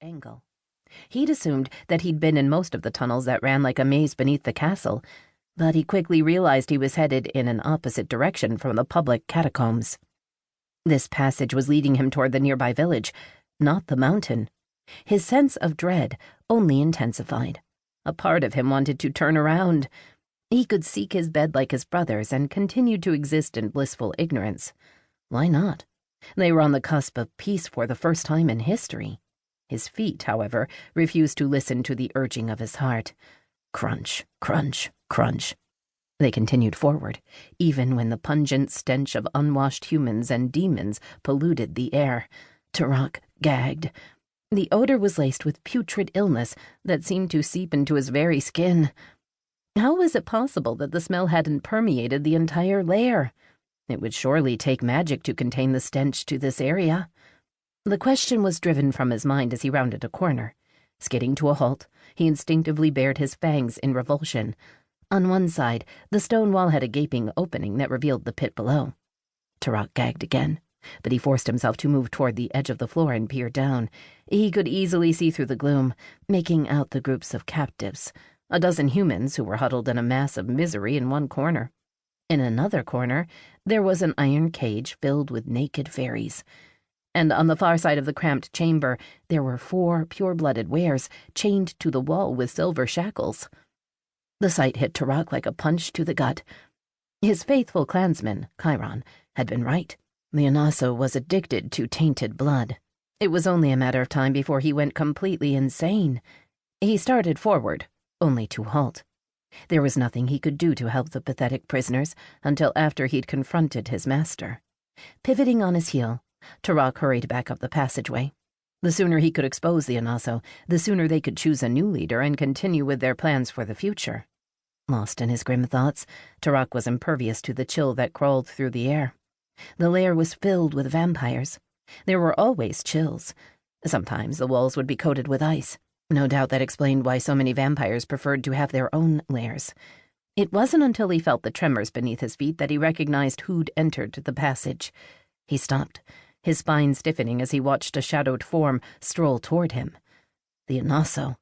angle. He'd assumed that he'd been in most of the tunnels that ran like a maze beneath the castle, but he quickly realized he was headed in an opposite direction from the public catacombs. This passage was leading him toward the nearby village, not the mountain. His sense of dread only intensified. A part of him wanted to turn around. He could seek his bed like his brothers and continue to exist in blissful ignorance. Why not? They were on the cusp of peace for the first time in history. His feet, however, refused to listen to the urging of his heart. Crunch, crunch, crunch. They continued forward, even when the pungent stench of unwashed humans and demons polluted the air. Tarak gagged. The odor was laced with putrid illness that seemed to seep into his very skin. How was it possible that the smell hadn't permeated the entire lair? It would surely take magic to contain the stench to this area. The question was driven from his mind as he rounded a corner. Skidding to a halt, he instinctively bared his fangs in revulsion. On one side, the stone wall had a gaping opening that revealed the pit below. Tarak gagged again, but he forced himself to move toward the edge of the floor and peer down. He could easily see through the gloom, making out the groups of captives, a dozen humans who were huddled in a mass of misery in one corner. In another corner, there was an iron cage filled with naked fairies. And on the far side of the cramped chamber, there were 4 pure-blooded wares chained to the wall with silver shackles. The sight hit Tarak like a punch to the gut. His faithful clansman, Chiron, had been right. The Anaso was addicted to tainted blood. It was only a matter of time before he went completely insane. He started forward, only to halt. There was nothing he could do to help the pathetic prisoners until after he'd confronted his master. Pivoting on his heel, Tarak hurried back up the passageway. The sooner he could expose the Anaso, the sooner they could choose a new leader and continue with their plans for the future. Lost in his grim thoughts, Tarak was impervious to the chill that crawled through the air. The lair was filled with vampires. There were always chills. Sometimes the walls would be coated with ice. No doubt that explained why so many vampires preferred to have their own lairs. It wasn't until he felt the tremors beneath his feet that he recognized who'd entered the passage. He stopped, his spine stiffening as he watched a shadowed form stroll toward him. The Anaso.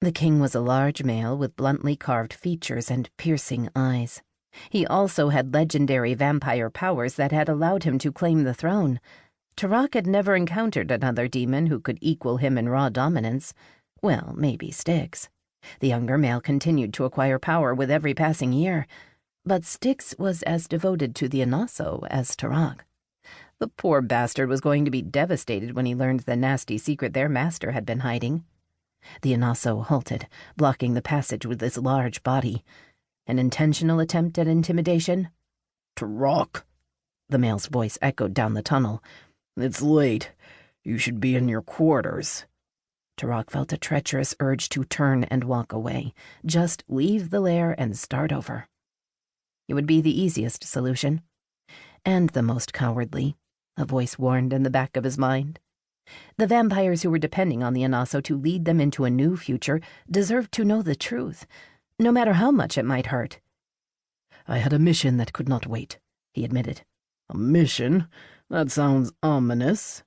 The king was a large male with bluntly carved features and piercing eyes. He also had legendary vampire powers that had allowed him to claim the throne. Tarak had never encountered another demon who could equal him in raw dominance. Well, maybe Styx. The younger male continued to acquire power with every passing year, but Styx was as devoted to the Anaso as Tarak. The poor bastard was going to be devastated when he learned the nasty secret their master had been hiding. The Anaso halted, blocking the passage with his large body. An intentional attempt at intimidation? "Tarak," the male's voice echoed down the tunnel. "It's late. You should be in your quarters." Tarak felt a treacherous urge to turn and walk away, just leave the lair and start over. It would be the easiest solution. And the most cowardly, a voice warned in the back of his mind. The vampires who were depending on the Anaso to lead them into a new future deserved to know the truth, no matter how much it might hurt. "I had a mission that could not wait," he admitted. "A mission? That sounds ominous."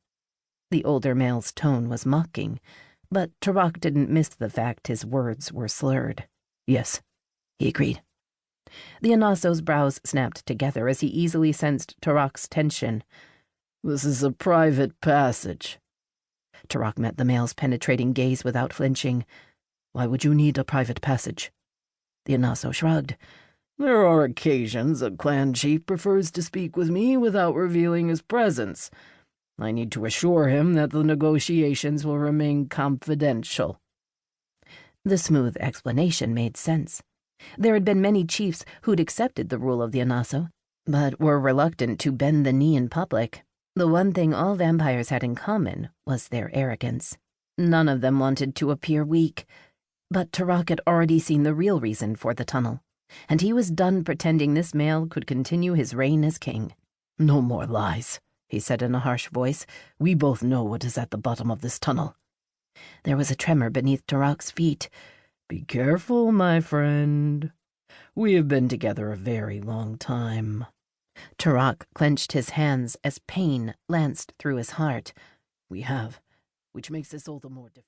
The older male's tone was mocking, but Tarak didn't miss the fact his words were slurred. "Yes," he agreed. The Anaso's brows snapped together as he easily sensed Tarak's tension. "This is a private passage." Tarak met the male's penetrating gaze without flinching. "Why would you need a private passage?" The Anaso shrugged. "There are occasions a clan chief prefers to speak with me without revealing his presence. I need to assure him that the negotiations will remain confidential." The smooth explanation made sense. There had been many chiefs who'd accepted the rule of the Anaso, but were reluctant to bend the knee in public. The one thing all vampires had in common was their arrogance. None of them wanted to appear weak. But Tarak had already seen the real reason for the tunnel, and he was done pretending this male could continue his reign as king. "No more lies," he said in a harsh voice. "We both know what is at the bottom of this tunnel." There was a tremor beneath Tarak's feet. "Be careful, my friend. We have been together a very long time." Tarak clenched his hands as pain lanced through his heart. "We have, which makes this all the more difficult."